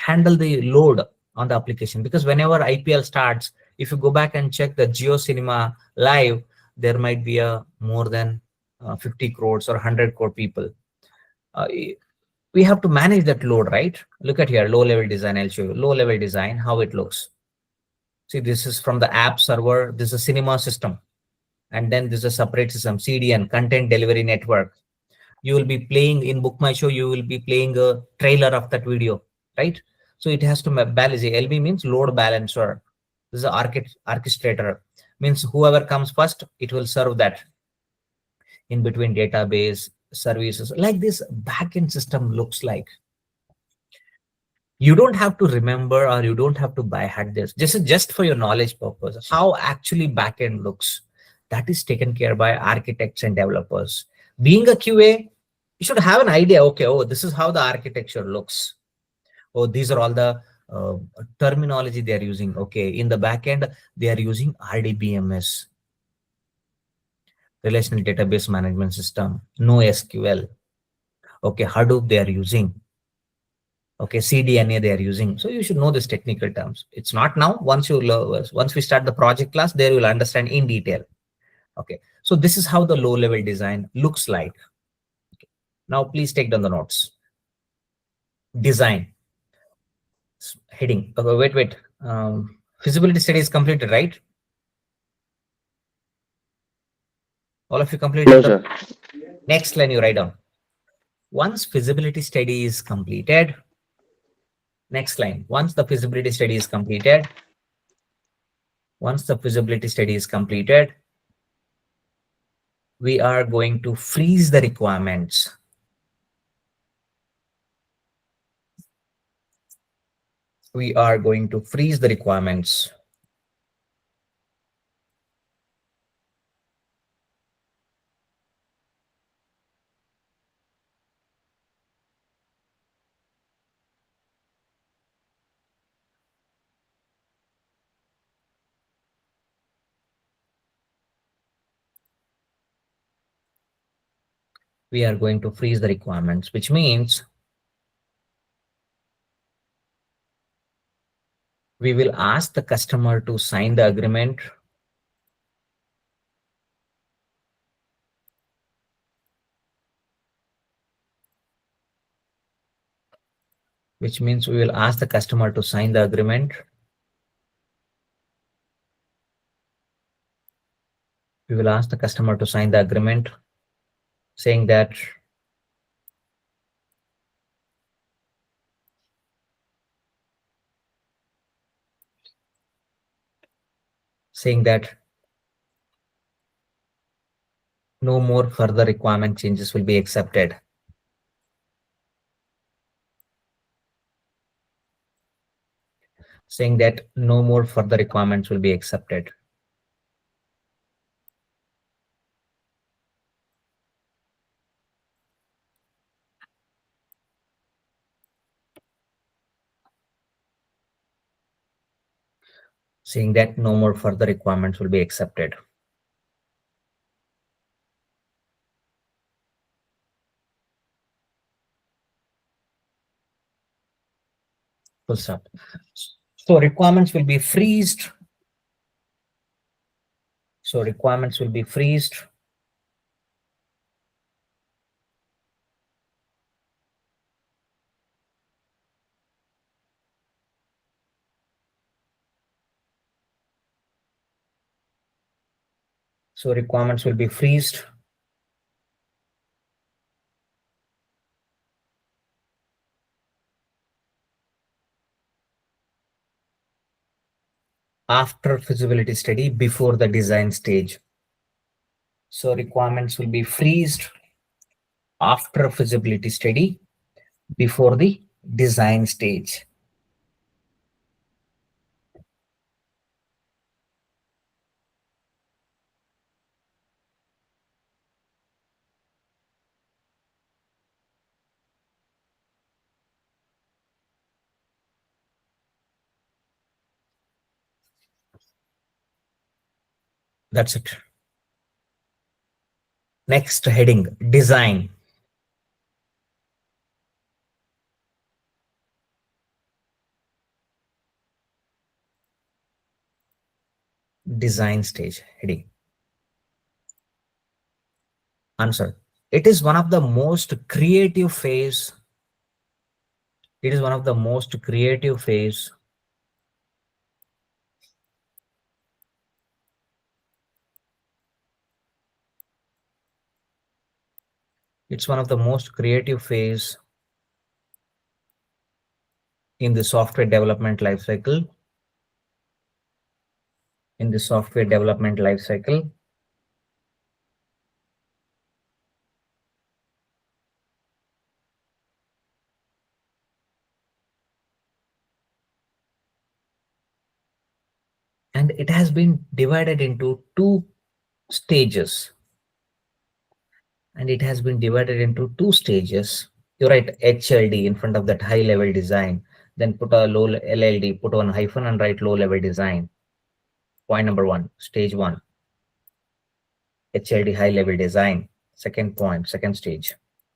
handle the load on the application, because whenever IPL starts, if you go back and check the Jio Cinema live, there might be a more than 50 crores or 100 crore people. We have to manage that load, right? Look at here, low level design. I'll show you low level design, how it looks. See, this is from the app server. This is a cinema system. And then this is a separate system, CDN, content delivery network. You will be playing in Book My Show, you will be playing a trailer of that video, right? So it has to balance. LB means load balancer. This is an orchestrator, means whoever comes first, it will serve that in between database services. Like this backend system looks like. You don't have to remember, or you don't have to buy hack this. This is just for your knowledge purpose. How actually backend looks, that is taken care by architects and developers. Being a QA, you should have an idea. Okay, oh, this is how the architecture looks. Oh, these are all the terminology they are using. Okay, in the backend, they are using RDBMS, Relational Database Management System, NoSQL. Okay, Hadoop they are using. Okay, CDNA they are using. So you should know this technical terms. It's not now. Once we start the project class, there you will understand in detail. Okay, so this is how the low level design looks like. Okay. Now please take down the notes. Design heading. Okay, wait. Feasibility study is completed, right? All of you completed? No, sir. Next line you write down. Once feasibility study is completed, next line. Once the feasibility study is completed, we are going to freeze the requirements. We are going to freeze the requirements. We are going to freeze the requirements, which means we will ask the customer to sign the agreement. Which means we will ask the customer to sign the agreement. We will ask the customer to sign the agreement, saying that no more further requirement changes will be accepted. Saying that no more further requirements will be accepted. Saying that no more further requirements will be accepted. Full stop. So requirements will be freezed. So requirements will be freezed. So requirements will be freezed. After feasibility study, before the design stage. So requirements will be freezed after feasibility study, before the design stage. That's it. Next heading, design. Design stage heading. Answer. It is one of the most creative phase. It is one of the most creative phase It's one of the most creative phase in the software development lifecycle. In the software development lifecycle. And it has been divided into two stages. And it has been divided into two stages. You write HLD in front of that high level design, then put a low LLD, put one hyphen and write low level design. Point number one, stage one. HLD high level design. Second point, second stage.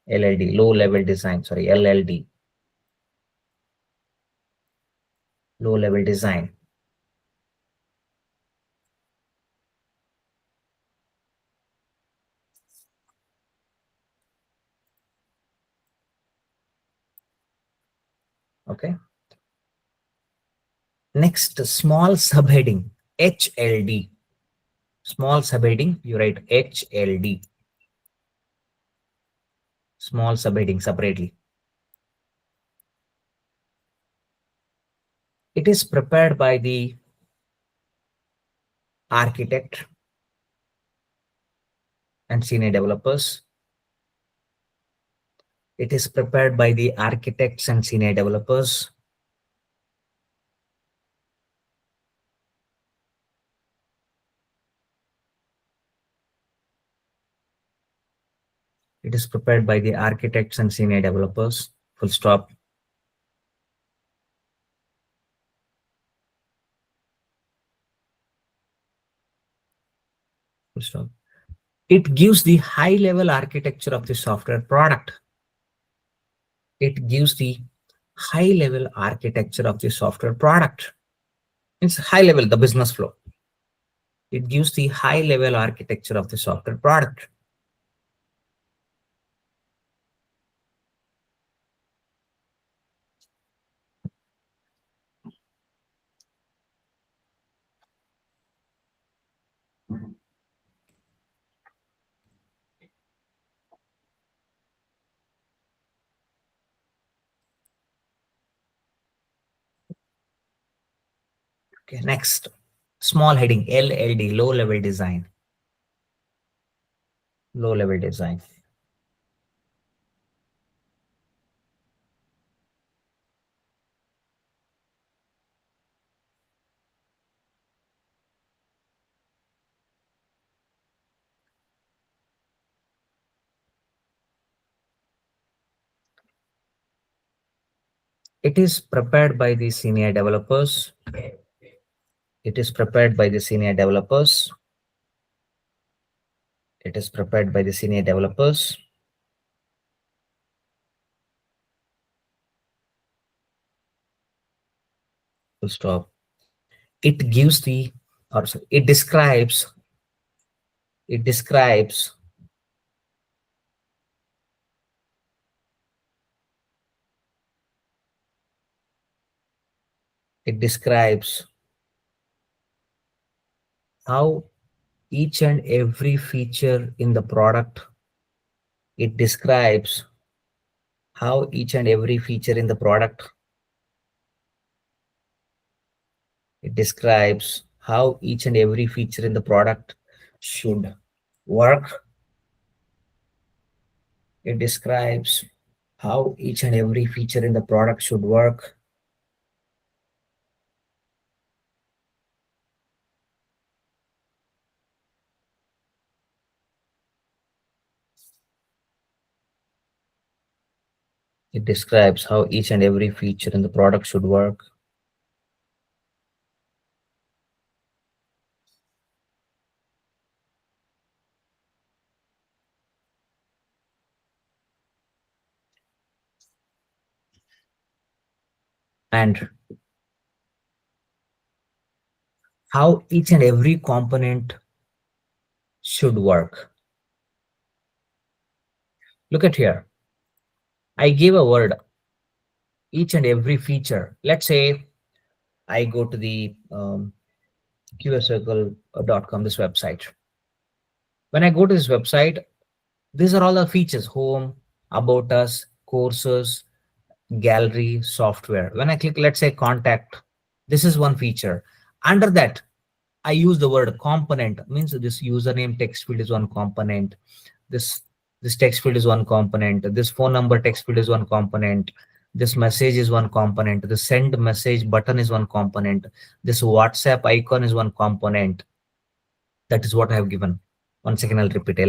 LLD low level design, sorry, LLD. Low level design. Okay. Next, small subheading, HLD. Small subheading, you write HLD. Small subheading separately. It is prepared by the architect and senior developers. It is prepared by the architects and senior developers. It is prepared by the architects and senior developers. Full stop. Full stop. It gives the high level architecture of the software product. It gives the high level architecture of the software product. It's high level, the business flow. It gives the high level architecture of the software product. Okay, next, small heading, LLD, low level design. Low level design. It is prepared by the senior developers. It is prepared by the senior developers. It is prepared by the senior developers. Full stop. It gives the, or sorry, it describes it describes how each and every feature in the product, it describes how each and every feature in the product, it describes how each and every feature in the product should work. It describes how each and every feature in the product should work. It describes how each and every feature in the product should work. and how each and every component should work. Look at here. I gave a word, each and every feature. Let's say I go to the qscircle.com, this website. When I go to this website, these are all the features: home, about us, courses, gallery, software. When I click, let's say contact, this is one feature. Under that, I use the word component, means this username text field is one component. This text field is one component. This phone number text field is one component. This message is one component. The send message button is one component. This WhatsApp icon is one component. That is what I have given. Once again, I'll repeat: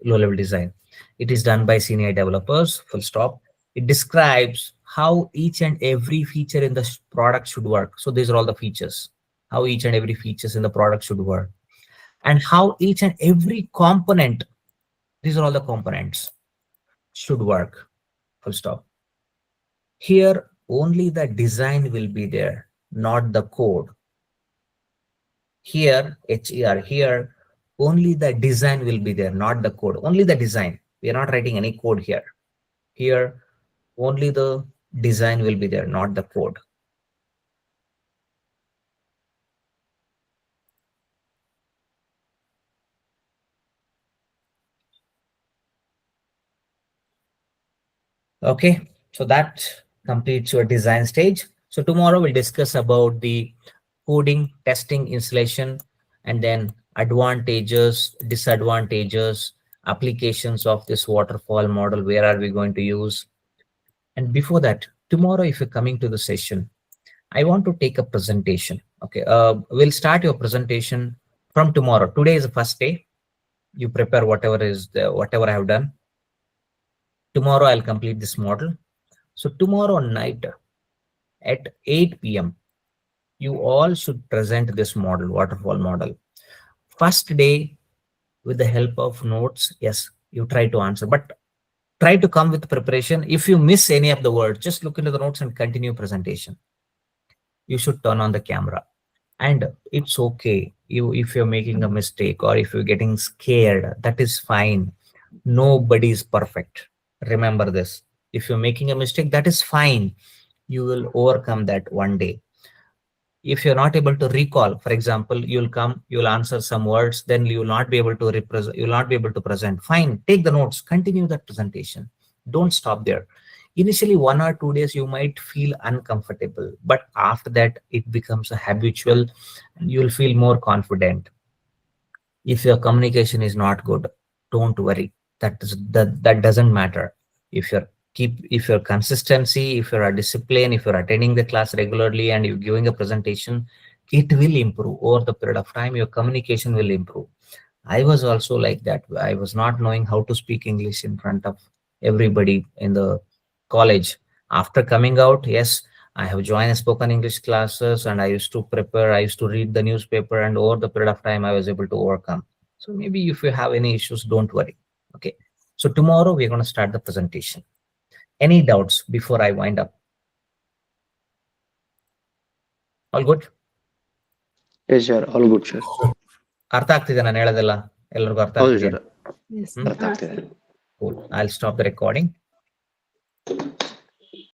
low level design. It is done by senior developers, full stop. It describes how each and every feature in the product should work. So these are all the features, how each and every features in the product should work, and how each and every component, these are all the components, should work, full stop. Here, only the design will be there, not the code. Here, HER, here, only the design will be there, not the code, only the design. We are not writing any code here. Here, only the design will be there, not the code. Okay, so that completes your design stage. So tomorrow we'll discuss about the coding, testing, installation, and then advantages, disadvantages, applications of this waterfall model. Where are we going to use? And before that, tomorrow, if you're coming to the session, I want to take a presentation. Okay, we'll start your presentation from tomorrow. Today is the first day. You prepare whatever I have done. Tomorrow I'll complete this model. So tomorrow night at 8 p.m., you all should present this model, waterfall model. First day, with the help of notes, yes, you try to answer, but try to come with preparation. If you miss any of the words, just look into the notes and continue presentation. You should turn on the camera. And it's okay. If you're making a mistake or if you're getting scared, that is fine. Nobody is perfect. Remember this. If you're making a mistake, that is fine. You will overcome that one day. If you're not able to recall, for example, you'll answer some words, then you will not be able to present. Fine, take the notes, continue that presentation. Don't stop there. Initially, 1 or 2 days, you might feel uncomfortable, but after that, it becomes a habitual, and you'll feel more confident. If your communication is not good, don't worry. That doesn't matter. If your consistency, if you're a discipline, if you're attending the class regularly and you're giving a presentation, it will improve over the period of time. Your communication will improve. I was also like that. I was not knowing how to speak English in front of everybody in the college. After coming out, yes, I have joined spoken English classes and I used to prepare, I used to read the newspaper, and over the period of time, I was able to overcome. So maybe if you have any issues, don't worry. Okay. So tomorrow we're going to start the presentation. Any doubts before I wind up? All good? Yes, sir. All good, sir. ಅರ್ಥ ಆಗ್ತಿದೆ ನಾನು ಹೇಳೋದೆಲ್ಲ ಎಲ್ಲರಿಗೂ ಅರ್ಥ ಹೌದು ಆಗ್ತಿದೆ? Sir ಅರ್ಥ ಆಗ್ತಿದೆ. Cool. I'll stop the recording.